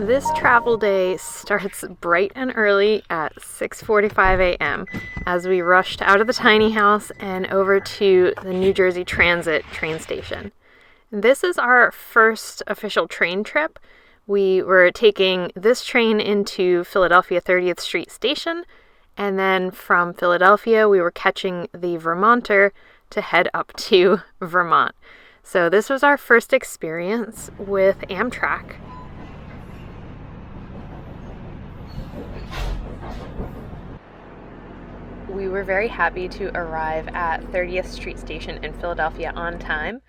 This travel day starts bright and early at 6:45 a.m. as we rushed out of the tiny house and over to the New Jersey Transit train station. This is our first official train trip. We were taking this train into Philadelphia 30th Street Station, and then from Philadelphia we were catching the Vermonter to head up to Vermont. So this was our first experience with Amtrak. We were very happy to arrive at 30th Street Station in Philadelphia on time.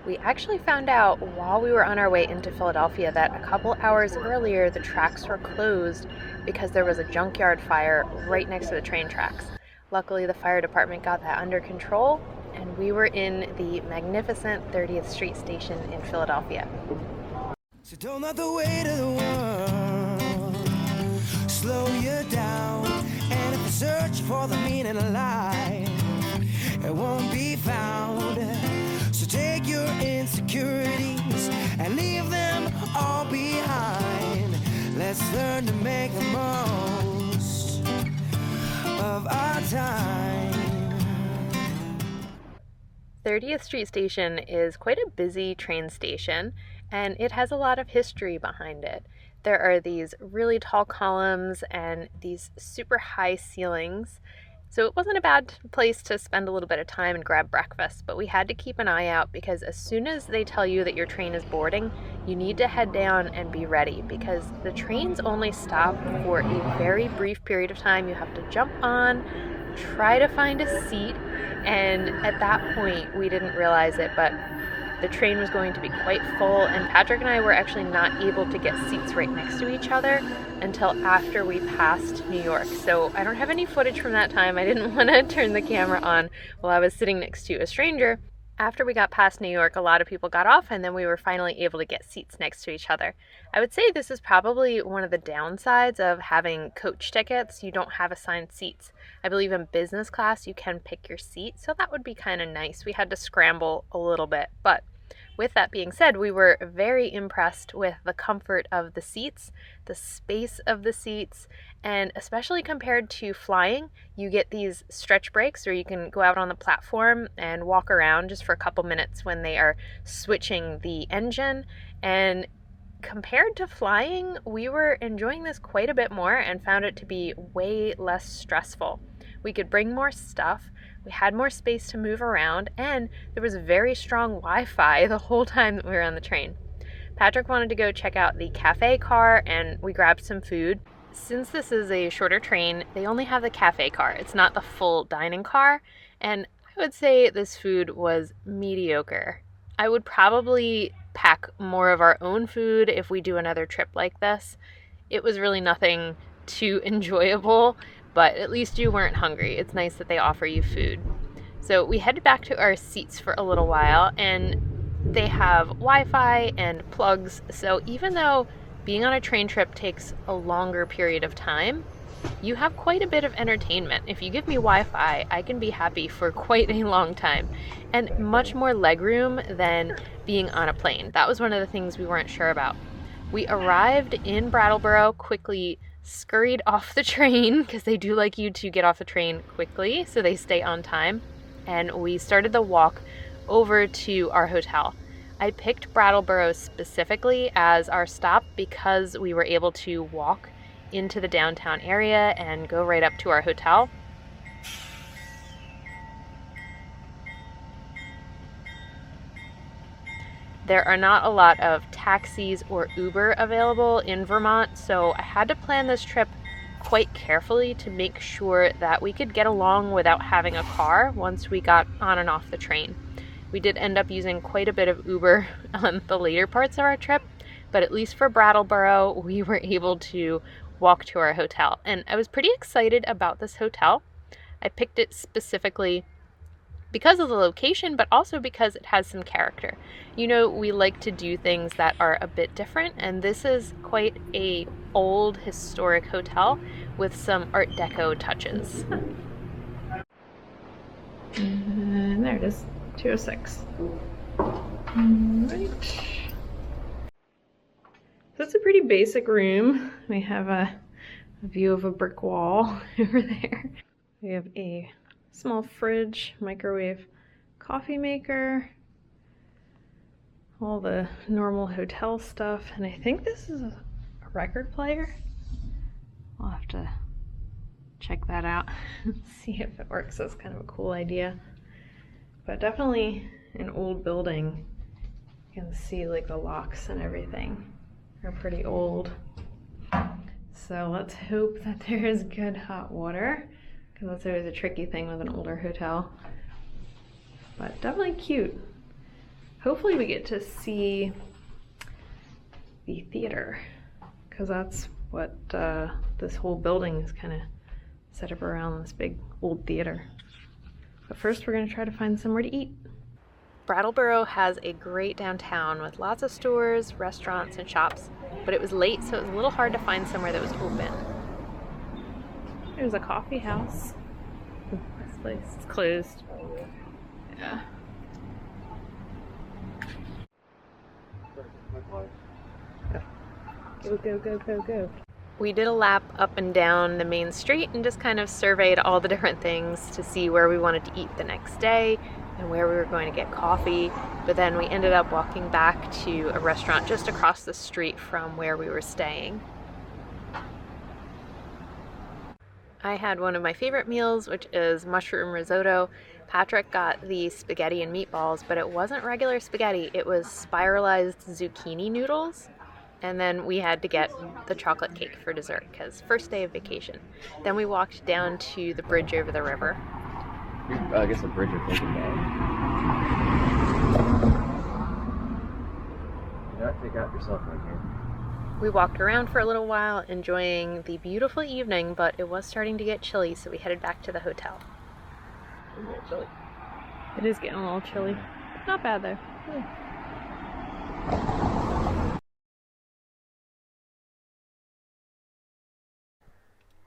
We actually found out while we were on our way into Philadelphia that a couple hours earlier the tracks were closed because there was a junkyard fire right next to the train tracks. Luckily, the fire department got that under control, and we were in the magnificent 30th Street Station in Philadelphia. So don't let the weight of the world slow you down. And if you search for the meaning of life, it won't be found. So take your insecurities and leave them all behind. Let's learn to make the most of our time. 30th Street Station is quite a busy train station, and it has a lot of history behind it. There are these really tall columns and these super high ceilings. So it wasn't a bad place to spend a little bit of time and grab breakfast, but we had to keep an eye out because as soon as they tell you that your train is boarding, you need to head down and be ready because the trains only stop for a very brief period of time. You have to jump on, try to find a seat, and at that point we didn't realize it, but the train was going to be quite full, and Patrick and I were actually not able to get seats right next to each other until after we passed New York. So I don't have any footage from that time. I didn't want to turn the camera on while I was sitting next to a stranger. After we got past New York, a lot of people got off, and then we were finally able to get seats next to each other. I would say this is probably one of the downsides of having coach tickets. You don't have assigned seats. I believe in business class you can pick your seat, so that would be kind of nice. We had to scramble a little bit, but with that being said, we were very impressed with the comfort of the seats, the space of the seats, and especially compared to flying, you get these stretch breaks where you can go out on the platform and walk around just for a couple minutes when they are switching the engine. And compared to flying, we were enjoying this quite a bit more and found it to be way less stressful. We could bring more stuff, we had more space to move around, and there was very strong Wi-Fi the whole time that we were on the train. Patrick wanted to go check out the cafe car, and we grabbed some food. Since this is a shorter train, they only have the cafe car. It's not the full dining car, and I would say this food was mediocre. I would probably pack more of our own food if we do another trip like this. It was really nothing too enjoyable, but at least you weren't hungry. It's nice that they offer you food. So we headed back to our seats for a little while, and they have Wi-Fi and plugs. So even though being on a train trip takes a longer period of time, you have quite a bit of entertainment. If you give me Wi-Fi, I can be happy for quite a long time, and much more legroom than being on a plane. That was one of the things we weren't sure about. We arrived in Brattleboro, quickly scurried off the train because they do like you to get off the train quickly so they stay on time, and we started the walk over to our hotel. I picked Brattleboro specifically as our stop because we were able to walk into the downtown area and go right up to our hotel. There are not a lot of taxis or Uber available in Vermont, so I had to plan this trip quite carefully to make sure that we could get along without having a car once we got on and off the train. We did end up using quite a bit of Uber on the later parts of our trip, but at least for Brattleboro, we were able to walk to our hotel. And I was pretty excited about this hotel. I picked it specifically because of the location, but also because it has some character. You know, we like to do things that are a bit different, and this is quite a old historic hotel with some Art Deco touches. And there it is, 206. Right. So it's a pretty basic room. We have a view of a brick wall over there. We have a small fridge, microwave, coffee maker, all the normal hotel stuff, and I think this is a record player. I'll have to check that out and see if it works. That's kind of a cool idea. But definitely an old building. You can see like the locks and everything are pretty old. So let's hope that there is good hot water, because that's always a tricky thing with an older hotel. But definitely cute. Hopefully we get to see the theater, because that's what this whole building is kind of set up around, this big old theater. But first we're going to try to find somewhere to eat. Brattleboro has a great downtown with lots of stores, restaurants, and shops, but it was late, so it was a little hard to find somewhere that was open. There's a coffee house. This place is closed. Yeah. Go, go, go, go, go. We did a lap up and down the main street and just kind of surveyed all the different things to see where we wanted to eat the next day and where we were going to get coffee. But then we ended up walking back to a restaurant just across the street from where we were staying. I had one of my favorite meals, which is mushroom risotto. Patrick got the spaghetti and meatballs, but it wasn't regular spaghetti. It was spiralized zucchini noodles. And then we had to get the chocolate cake for dessert, because first day of vacation. Then we walked down to the bridge over the river. I guess the bridge you're thinking about. Do not take out your cell phone here. We walked around for a little while, enjoying the beautiful evening, but it was starting to get chilly, so we headed back to the hotel. It's a little chilly. It is getting a little chilly. Not bad though.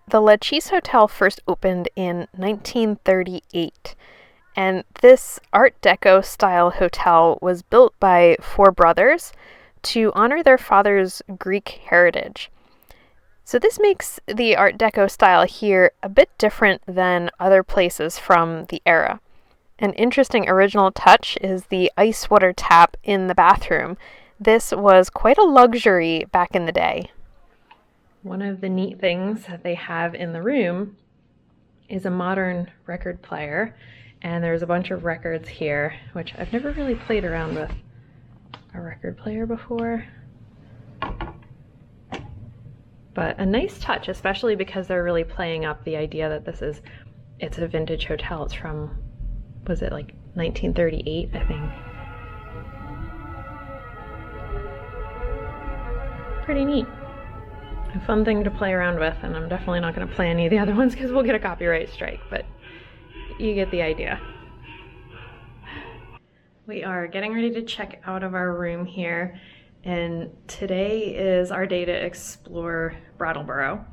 The La Chise Hotel first opened in 1938, and this Art Deco style hotel was built by four brothers to honor their father's Greek heritage. So this makes the Art Deco style here a bit different than other places from the era. An interesting original touch is the ice water tap in the bathroom. This was quite a luxury back in the day. One of the neat things that they have in the room is a modern record player, and there's a bunch of records here, which I've never really played around with a record player before. But a nice touch, especially because they're really playing up the idea that it's a vintage hotel. It's from, was it like 1938, I think. Pretty neat. A fun thing to play around with, and I'm definitely not going to play any of the other ones because we'll get a copyright strike, but you get the idea. We are getting ready to check out of our room here, and today is our day to explore Brattleboro.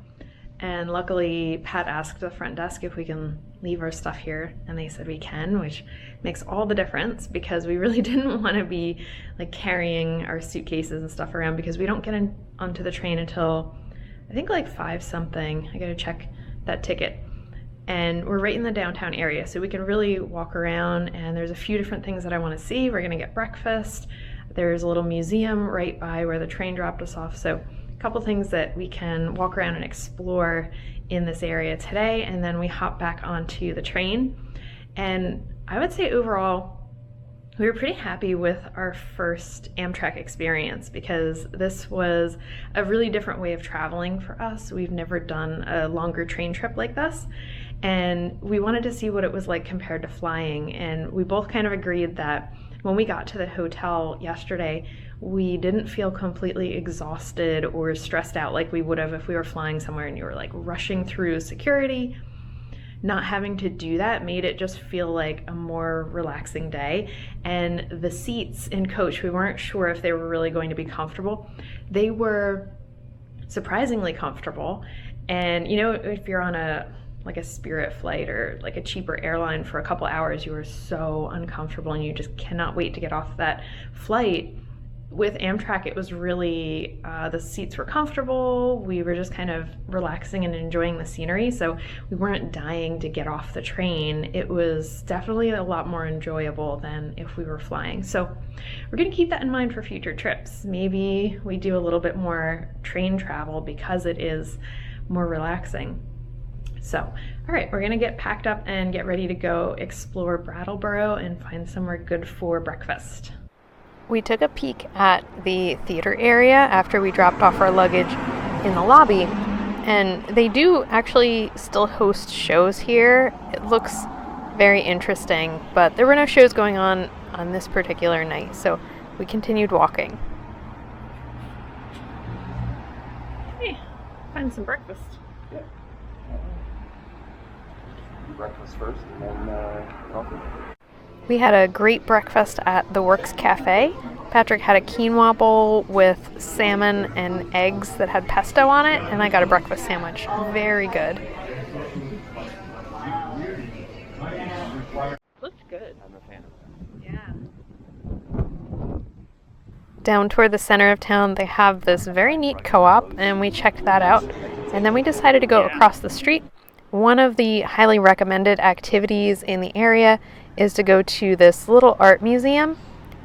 And luckily, Pat asked the front desk if we can leave our stuff here, and they said we can, which makes all the difference because we really didn't want to be like carrying our suitcases and stuff around, because we don't get onto the train until I think like 5 something. I gotta check that ticket. And we're right in the downtown area, so we can really walk around, and there's a few different things that I want to see. We're gonna get breakfast. There's a little museum right by where the train dropped us off, so a couple things that we can walk around and explore in this area today, and then we hop back onto the train. And I would say overall, we were pretty happy with our first Amtrak experience, because this was a really different way of traveling for us. We've never done a longer train trip like this, and we wanted to see what it was like compared to flying. And we both kind of agreed that when we got to the hotel yesterday, we didn't feel completely exhausted or stressed out like we would have if we were flying somewhere and you were like rushing through security. Not having to do that made it just feel like a more relaxing day. And the seats in coach, we weren't sure if they were really going to be comfortable. They were surprisingly comfortable. And you know, if you're on a Spirit flight or like a cheaper airline for a couple hours, you are so uncomfortable and you just cannot wait to get off that flight. with Amtrak, it was really, the seats were comfortable. We were just kind of relaxing and enjoying the scenery. So we weren't dying to get off the train. It was definitely a lot more enjoyable than if we were flying. So we're going to keep that in mind for future trips. Maybe we do a little bit more train travel because it is more relaxing. So, all right, we're gonna get packed up and get ready to go explore Brattleboro and find somewhere good for breakfast. We took a peek at the theater area after we dropped off our luggage in the lobby, and they do actually still host shows here. It looks very interesting, but there were no shows going on this particular night, so we continued walking. Hey, find some breakfast. Yeah. Breakfast first and then coffee. We had a great breakfast at the Works Cafe. Patrick had a quinoa bowl with salmon and eggs that had pesto on it, and I got a breakfast sandwich. Very good. Looked good. I'm a fan of that. Yeah. Down toward the center of town, they have this very neat co-op, and we checked that out. And then we decided to go across the street. One of the highly recommended activities in the area is to go to this little art museum.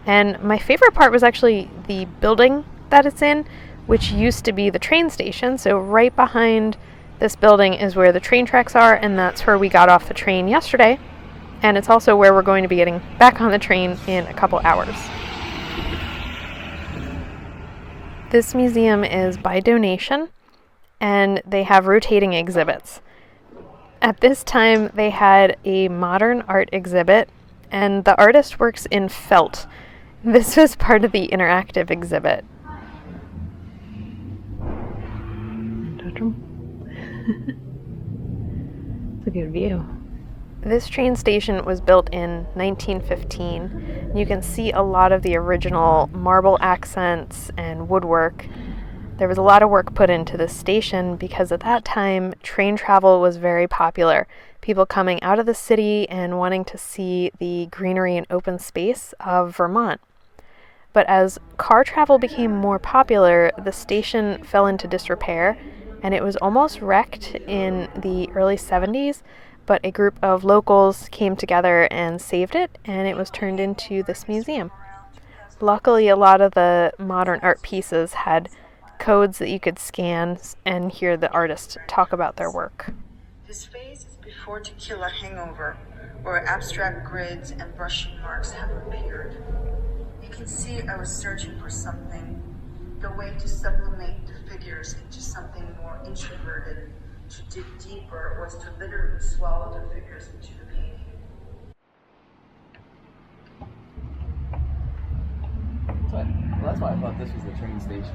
And my favorite part was actually the building that it's in, which used to be the train station. So right behind this building is where the train tracks are, and that's where we got off the train yesterday. And it's also where we're going to be getting back on the train in a couple hours. This museum is by donation, and they have rotating exhibits. At this time, they had a modern art exhibit, and the artist works in felt. This was part of the interactive exhibit. Touch them. It's a good view. This train station was built in 1915. You can see a lot of the original marble accents and woodwork. There was a lot of work put into this station because at that time, train travel was very popular. People coming out of the city and wanting to see the greenery and open space of Vermont. But as car travel became more popular, the station fell into disrepair, and it was almost wrecked in the early 70s, but a group of locals came together and saved it, and it was turned into this museum. Luckily, a lot of the modern art pieces had codes that you could scan and hear the artist talk about their work. This phase is before tequila hangover, where abstract grids and brushing marks have appeared. You can see I was searching for something, the way to sublimate the figures into something more introverted. To dig deeper was to literally swallow the figures into the painting. That's why I thought this was the train station.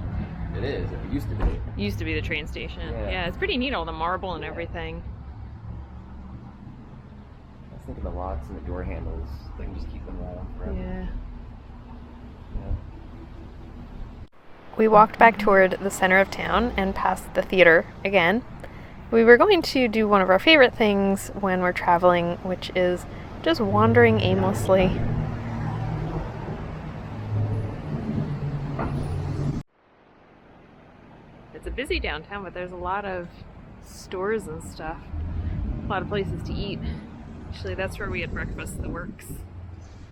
It is. It used to be. Used to be the train station. Yeah. It's pretty neat, all the marble and everything. I was thinking the locks and the door handles. They can just keep them right on forever. Yeah. We walked back toward the center of town and past the theater again. We were going to do one of our favorite things when we're traveling, which is just wandering aimlessly. It's a busy downtown, but there's a lot of stores and stuff. A lot of places to eat. Actually, that's where we had breakfast, the Works.